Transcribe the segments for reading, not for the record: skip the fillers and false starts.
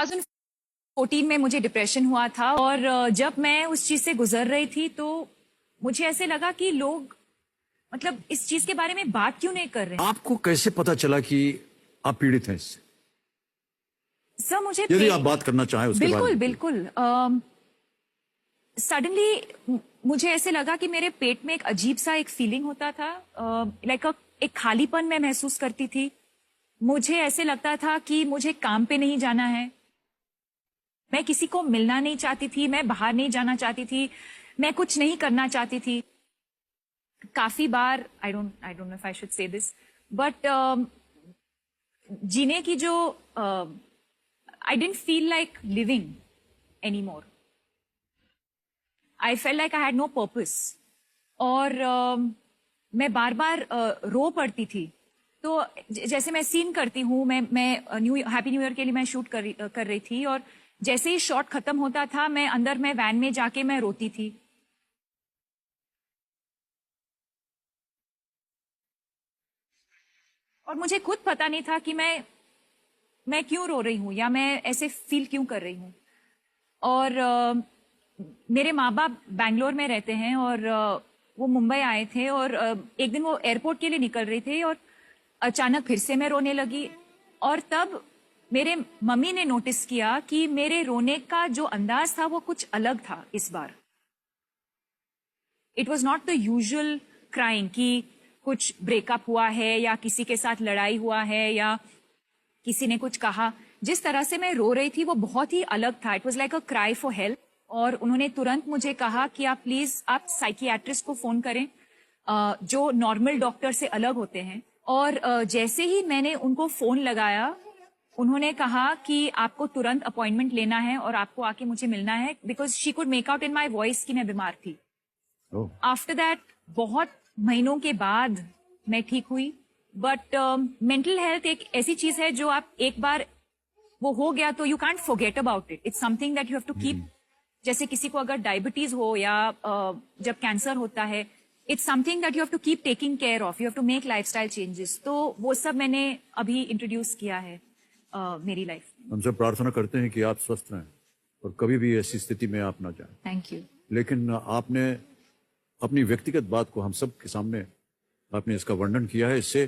2014 में मुझे डिप्रेशन हुआ था और जब मैं उस चीज से गुजर रही थी तो मुझे ऐसे लगा कि लोग मतलब इस चीज के बारे में बात क्यों नहीं कर रहे। आपको कैसे पता चला कि आप पीड़ित हैं इससे? सर मुझे यदि आप बात करना चाहें उसके बिल्कुल बिल्कुल सडनली मुझे ऐसे लगा कि मेरे पेट में एक अजीब सा एक फीलिंग होता था, लाइक एक खालीपन मैं महसूस करती थी। मुझे ऐसे लगता था कि मुझे काम पे नहीं जाना है, मैं किसी को मिलना नहीं चाहती थी, मैं बाहर नहीं जाना चाहती थी, मैं कुछ नहीं करना चाहती थी। काफी बार I don't know if I should say this but जीने की जो I didn't feel like living anymore. I felt like I had no purpose और मैं बार बार रो पड़ती थी। तो जैसे मैं सीन करती हूँ, मैं हैप्पी न्यू ईयर के लिए मैं शूट कर रही थी और जैसे ही शॉट खत्म होता था मैं वैन में जाके मैं रोती थी। और मुझे खुद पता नहीं था कि मैं क्यों रो रही हूँ या मैं ऐसे फील क्यों कर रही हूँ। और मेरे माँ बाप बैंगलोर में रहते हैं और वो मुंबई आए थे और एक दिन वो एयरपोर्ट के लिए निकल रहे थे और अचानक फिर से मैं रोने लगी। और तब मेरे मम्मी ने नोटिस किया कि मेरे रोने का जो अंदाज था वो कुछ अलग था इस बार। It was not the usual crying कि कुछ ब्रेकअप हुआ है या किसी के साथ लड़ाई हुआ है या किसी ने कुछ कहा। जिस तरह से मैं रो रही थी वो बहुत ही अलग था। It was like a cry for help. और उन्होंने तुरंत मुझे कहा कि आप प्लीज आप साइकियाट्रिस्ट को फोन करें जो नॉर्मल डॉक्टर से अलग होते हैं। और जैसे ही मैंने उनको फोन लगाया उन्होंने कहा कि आपको तुरंत अपॉइंटमेंट लेना है और आपको आके मुझे मिलना है, because she could make out in my voice कि मैं बीमार थी। आफ्टर दैट बहुत महीनों के बाद मैं ठीक हुई। बट मेंटल हेल्थ एक ऐसी चीज है जो आप एक बार वो हो गया तो you can't forget about it. It's something that you have to keep. जैसे किसी को अगर डायबिटीज हो या जब कैंसर होता है, it's something that you have to keep taking care of. You have to make lifestyle changes. तो वो सब मैंने अभी इंट्रोड्यूस किया है मेरी लाइफ में। हम सब प्रार्थना करते हैं कि आप स्वस्थ रहें और कभी भी ऐसी स्थिति में आप ना जाएं। Thank you. लेकिन आपने अपनी व्यक्तिगत बात को हम सब के सामने आपने इसका वर्णन किया है। इससे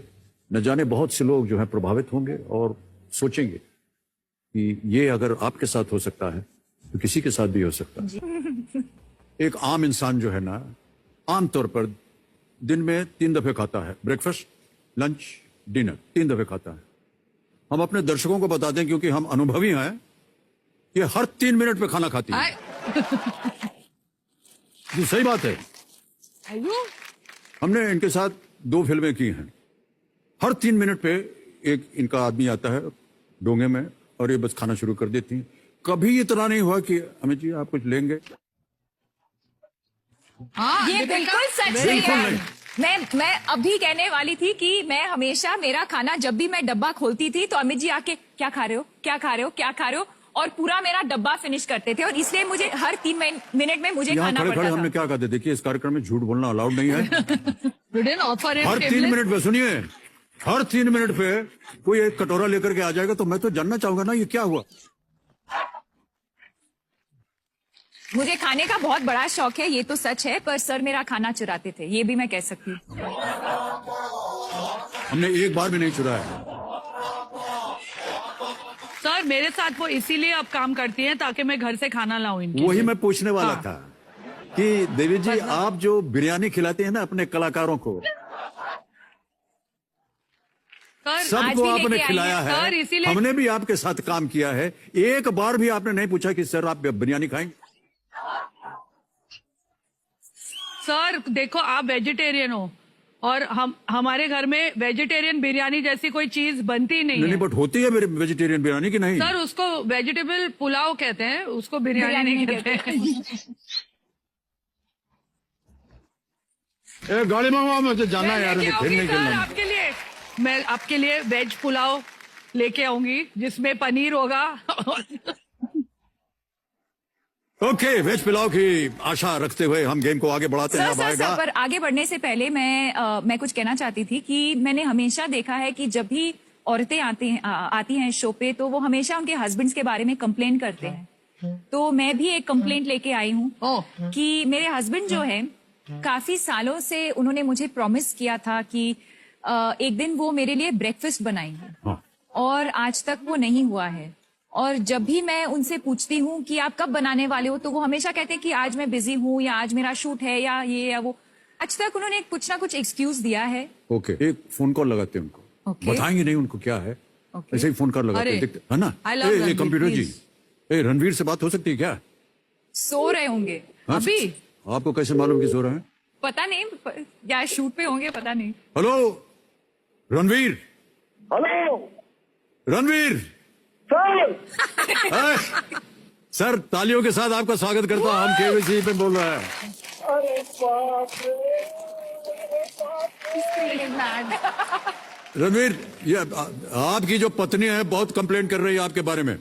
न जाने बहुत से लोग जो हैं प्रभावित होंगे और सोचेंगे कि ये अगर आपके साथ हो सकता है तो किसी के साथ भी हो सकता है। एक आम इंसान जो है ना, आमतौर पर दिन में 3 दफे खाता है, ब्रेकफास्ट, लंच, डिनर 3 दफे खाता है। हम अपने दर्शकों को बता दें क्योंकि हम अनुभवी हैं, ये हर 3 मिनट पे खाना खाती है। ये सही बात है। हमने इनके साथ 2 फिल्में की हैं। हर 3 मिनट पे एक इनका आदमी आता है डोंगे में और ये बस खाना शुरू कर देती हैं। कभी इतना नहीं हुआ कि अमित जी आप कुछ लेंगे। ये बिल्कुल सच है। मैं अभी कहने वाली थी कि मैं हमेशा मेरा खाना जब भी मैं डब्बा खोलती थी तो अमित जी आके क्या खा रहे हो, क्या खा रहे हो, क्या खा रहे हो, और पूरा मेरा डब्बा फिनिश करते थे। और इसलिए मुझे हर 3 मिनट में मुझे खाना पड़ता था। हमने क्या कहते, देखिए इस कार्यक्रम में झूठ बोलना अलाउड नहीं है। हर 3 मिनट पे सुनिए, हर 3 मिनट पे कोई एक कटोरा लेकर के आ जाएगा तो मैं तो जानना चाहूंगा ना ये क्या हुआ। मुझे खाने का बहुत बड़ा शौक है, ये तो सच है, पर सर मेरा खाना चुराते थे, ये भी मैं कह सकती हूँ। हमने एक बार भी नहीं चुराया। सर मेरे साथ वो इसीलिए अब काम करती हैं ताकि मैं घर से खाना लाऊं इनके। वही मैं पूछने वाला था कि देवी जी आप जो बिरयानी खिलाते हैं ना अपने कलाकारों को, सबको आपने खिलाया है, हमने भी आपके साथ काम किया है, एक बार भी आपने नहीं पूछा कि सर आप बिरयानी खाएंगे। सर देखो आप वेजिटेरियन हो और हमारे घर में वेजिटेरियन बिरयानी जैसी कोई चीज बनती नहीं है। बट होती है वेजिटेरियन बिरयानी की नहीं? सर उसको वेजिटेबल पुलाव कहते हैं, उसको बिरयानी नहीं कहते हैं। गाड़ी मंगवाओ, मुझे जाना है यार, खेलने के लिए। आपके लिए मैं आपके लिए वेज पुलाव लेके आऊंगी जिसमें पनीर होगा। ओके, वेज पुलाव की आशा रखते हुए हम गेम को आगे बढ़ाते हैं। सर, पर आगे बढ़ने से पहले मैं कुछ कहना चाहती थी कि मैंने हमेशा देखा है कि जब भी औरतें आती हैं शो पे, तो वो हमेशा उनके हस्बैंड्स के बारे में कंप्लेन करते हैं। तो मैं भी एक कंप्लेंट लेके आई हूँ ओह, कि मेरे हस्बैंड जो है काफी सालों से उन्होंने मुझे प्रॉमिस किया था कि एक दिन वो मेरे लिए ब्रेकफास्ट बनाएंगे, हाँ। और आज तक वो नहीं हुआ है। और जब भी मैं उनसे पूछती हूँ कि आप कब बनाने वाले हो, तो वो हमेशा कहते हैं कि आज मैं बिजी हूँ, या आज मेरा शूट है, या ये या वो। आज तक उन्होंने कुछ ना कुछ एक्सक्यूज दिया है। ओके, एक फोन कॉल लगाते हैं उनको। ओके। बताएंगे नहीं उनको क्या है। ओके। ऐसे ही फोन कॉल लगाते अरे, हैं, देखते है ना। I love Ranveer, computer ji, please। Ranveer से बात हो सकती है क्या? सो रहे होंगे हाँ? अभी? आपको कैसे मालूम कि सो रहे हैं? पता नहीं, या शूट पे होंगे, पता नहीं। Hello Ranveer. Hello Ranveer sir. Sir, तालियों के साथ आपका स्वागत करता हूं। हम केबीसी पे बोल रहे हैं। अरे बाप रे। रणवीर, ये आपकी जो पत्नी है बहुत कंप्लेंट कर रही है आपके बारे में।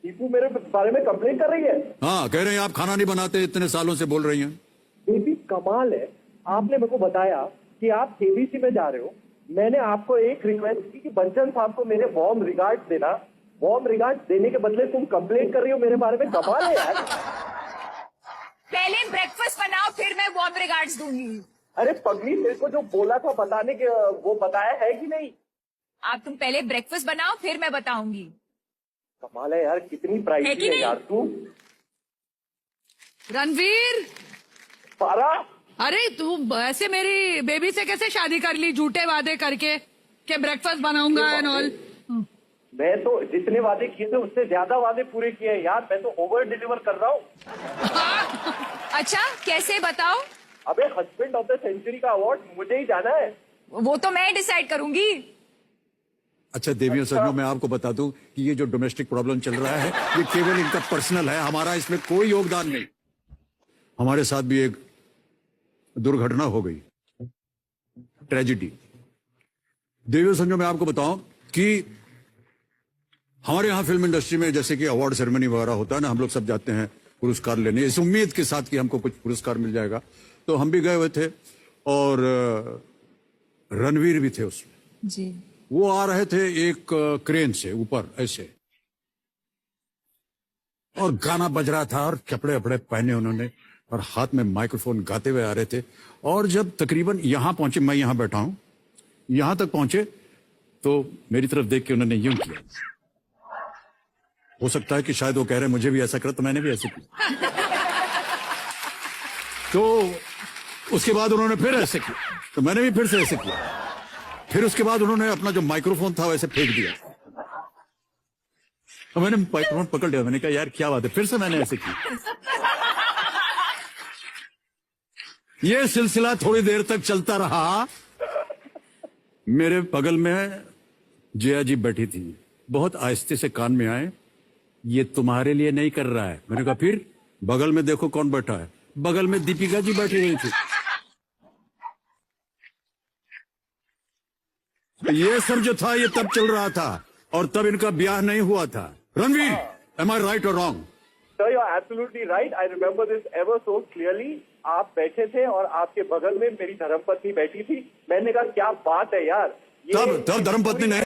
दीपू मेरे बारे में कंप्लेन कर रही है। हाँ, कह रहे हैं आप खाना नहीं बनाते, इतने सालों से बोल रही हैं। बेबी कमाल है, आपने मेरे को बताया कि आप केबीसी में जा रहे हो। मैंने आपको एक रिक्वेस्ट की कि बंचन साहब को मेरे वार्म रिगार्ड्स देना। वार्म रिगार्ड्स देने के बदले तुम कंप्लेन कर रही हो मेरे बारे में। कमाल है यार। पहले ब्रेकफास्ट बनाओ, फिर मैं वार्म रिगार्ड्स दूंगी। अरे पगली, मेरे को जो बोला था बताने के, वो बताया है कि नहीं? तुम पहले ब्रेकफास्ट बनाओ, फिर मैं बताऊंगी। कमाल है यार, कितनी प्राइस है कि है नहीं? यार तू। रणवीर, पारा, अरे तू ऐसे मेरी बेबी से कैसे शादी कर ली झूठे वादे करके कि ब्रेकफास्ट बनाऊंगा एंड ऑल। मैं तो जितने वादे किए थे उससे ज्यादा वादे पूरे किए हैं यार। मैं तो ओवर डिलीवर कर रहा हूँ। अच्छा, कैसे बताओ? अबे हस्बैंड ऑफ द सेंचुरी का अवार्ड मुझे ही जाना है। वो तो मैं डिसाइड करूंगी। अच्छा देवियों सज्जनों, मैं आपको बता दूं कि ये जो डोमेस्टिक प्रॉब्लम चल रहा है ये केवल इनका पर्सनल है, हमारा इसमें कोई योगदान नहीं। हमारे साथ भी एक दुर्घटना हो गई, ट्रेजिडी। देवियों सज्जनों, मैं आपको बताऊं कि हमारे यहाँ फिल्म इंडस्ट्री में जैसे कि अवार्ड सेरेमनी वगैरह होता है ना, हम लोग सब जाते हैं पुरस्कार लेने इस उम्मीद के साथ कि हमको कुछ पुरस्कार मिल जाएगा। तो हम भी गए हुए थे और रणवीर भी थे उसमें। जी। वो आ रहे थे एक क्रेन से ऊपर ऐसे, और गाना बज रहा था और कपड़े वपड़े पहने उन्होंने और हाथ में माइक्रोफोन गाते हुए आ रहे थे। और जब तकरीबन यहां पहुंचे, मैं यहां बैठा हूं, यहां तक पहुंचे तो मेरी तरफ देख के उन्होंने यूं किया। हो सकता है कि शायद वो कह रहे मुझे भी ऐसा करो, तो मैंने भी ऐसे किया। तो उसके बाद उन्होंने फिर ऐसे किया, तो मैंने भी फिर से ऐसे किया। फिर उसके बाद उन्होंने अपना जो माइक्रोफोन था वैसे फेंक दिया, तो मैंने माइक्रोफोन पकड़ लिया। मैंने कहा यार क्या बात है, फिर से मैंने ऐसे किया। ये सिलसिला थोड़ी देर तक चलता रहा। मेरे बगल में जया जी बैठी थी, बहुत आहिस्ते से कान में आए, ये तुम्हारे लिए नहीं कर रहा है। मैंने कहा फिर? बगल में देखो कौन बैठा है। बगल में दीपिका जी बैठी रही थी। ये सब जो था ये तब चल रहा था और तब इनका ब्याह नहीं हुआ था। Ranveer, am I right or wrong? Sir, you are absolutely right. I remember this ever so clearly. आप बैठे थे और आपके बगल में मेरी धर्मपत्नी बैठी थी। मैंने कहा क्या बात है यार। तब धर्मपत्नी नहीं